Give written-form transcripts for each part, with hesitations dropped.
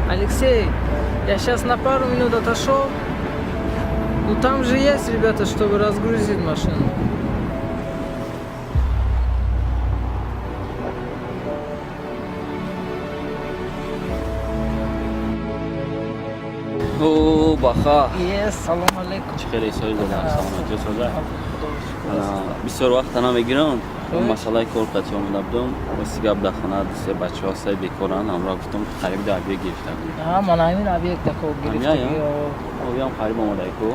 Алексей, я сейчас на пару минут отошел. Ну там же есть ребята, чтобы разгрузить машину. او باخا Yes, салом алейкум. چه خیلی سوال دادم سلامتی و سوزه بسیار وقت نمیگیرم مسئله کار قطعی آمده بودم واسه گپ در خانه سه بچه ها سه بیکارن همراه گفتم قریب در بیه گرفتم من همین یک دکو گرفتگی او هم قریب آمده ایکو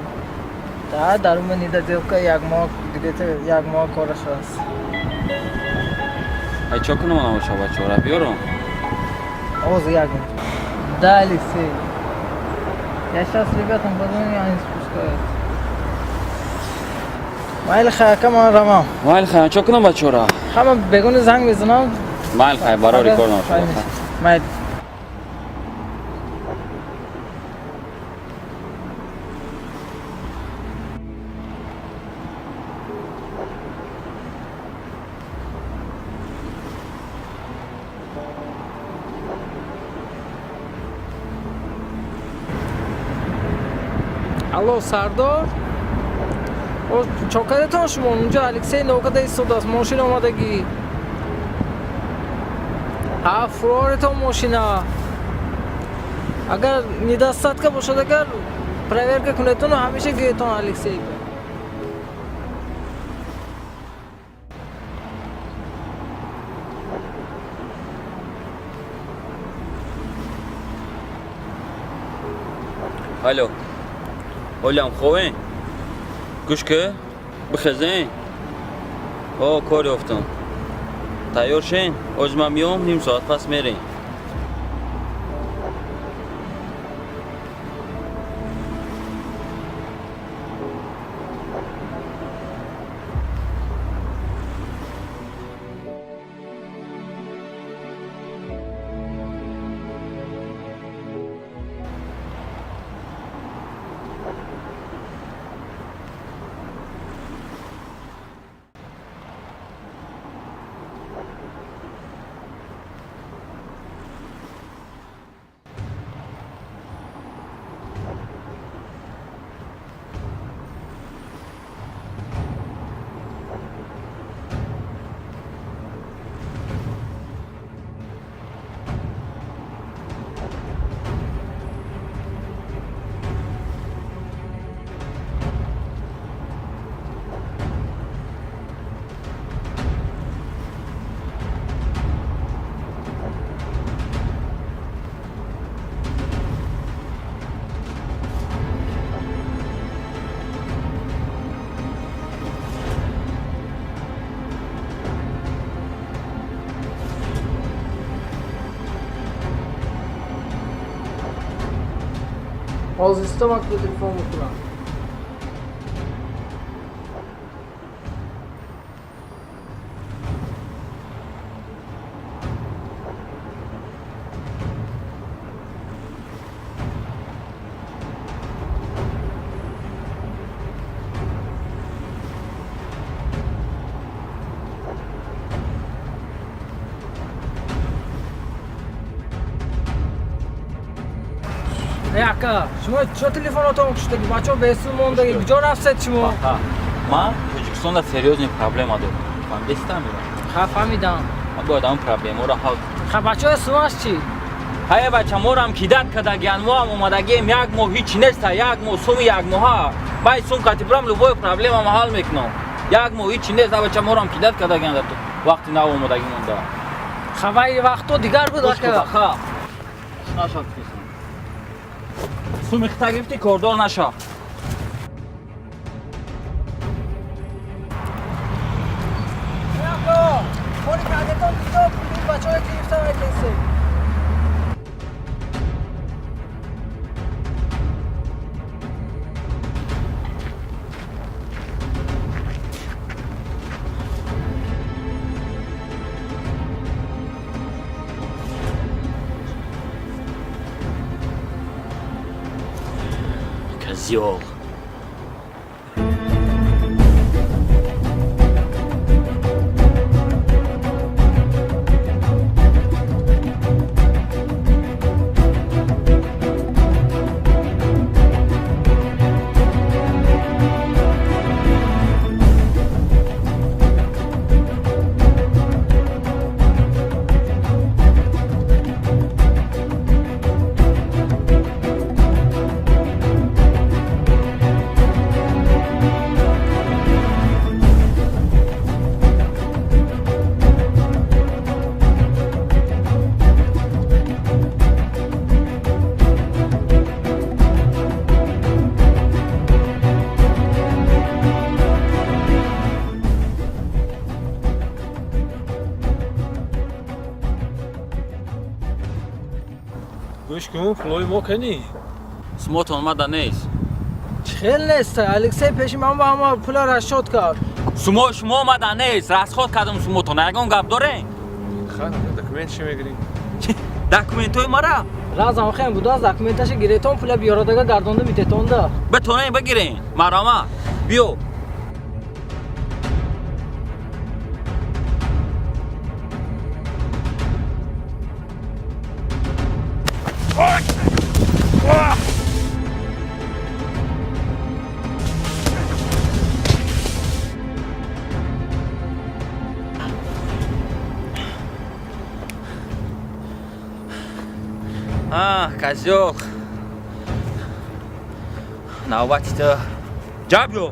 در اون نیده دیو که یک ماه کارش هست. ای چا کنم من بچه ها را بیارم اوز یک ماه да, Алексей, я сейчас ребятам позвоню, они спускают. Майли хай, камон рамам. مایل خیلی چا کنم بچه ها را Хама бегуни занг мезунам. مایل خیلی برای ریکار نمشه Майли. Алло, Сардор? Чокаретон шумо унҷа Алексей навкада истодаст, мошина омадагӣ. Фуроретон мошина. Агар недостатка бошад, агар проверка кунедтону ҳамеша гиретон Алексей. الو اولم خوبه گوش که بخزین کاری افتم تیار شین از من میام نیم ساعت پس میرین Ҳозир истомак бо телефон мекунам. Ака, шумо чо телефонотон кушдаги? Бачаҳо бесуд мондаги. Куҷо рафтед шумо? ман Тоҷикистонда серьёзный проблема дорам. Фаҳмидистами? Фаҳмидам. Ман бояд ҳамн проблемаро ҳал кунам. Бачаҳои сумаш чӣ? ҳай бача морам кидат кардагиан, моам омадагием як моҳ ҳичи неста, як моҳ суми як моҳа. Бай сумкати бурам любой проблемам ҳал мекунам. Як моҳ ҳичи нест, бача морам кидат кардагиан дар вақти нав омадаги монда. Вай вақто дигар буд ака. Наша суми хита гирифти кордор наша. Мони кадетон дидо пули бачаҳое гирифтам Алексей. Козёл. کن پولای ما کنی سموت اومده نیست. خیلی نیست الکسی پیش من با همه پولا را شد کرد. شما اومده نیست. راست خود کردم سموتون. یکان گپ داره؟ خانم دکمنت چی میگیری؟ دکمنت های مرا رازم خیلی بود از دکمنتش گیریتون پولا بیارادگا گردانده میتونده. بتونه بگیرین. مرامه بیو. козёл. Навбати-то. Жабё.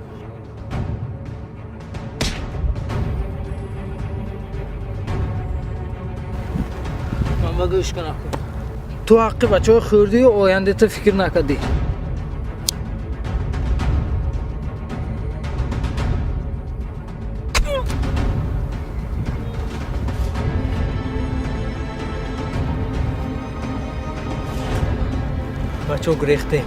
من با گوش کنم. تو حق بچه‌ها خوردی و آینده تو فکر نکردی. بچه‌ها گریخته.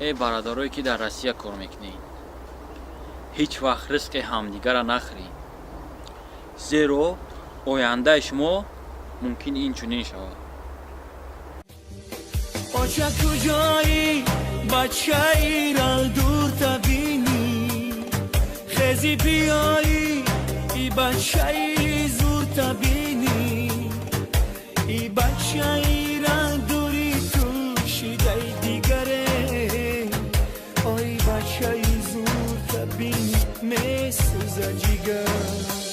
ای برادرایی که در روسیه کار میکنین، هیچ وقت رزق همدیگر را نخورین، زیرا آینده شما ممکن این چنین شود. بچه کجایی بچه‌ای را دور تبینی، خیزی بیایی ای بچه‌ای زور تبینی، ای بچه‌ای را دوری تو شیده دیگره، ای بچه‌ای زور تبینی میسوزه جیگر.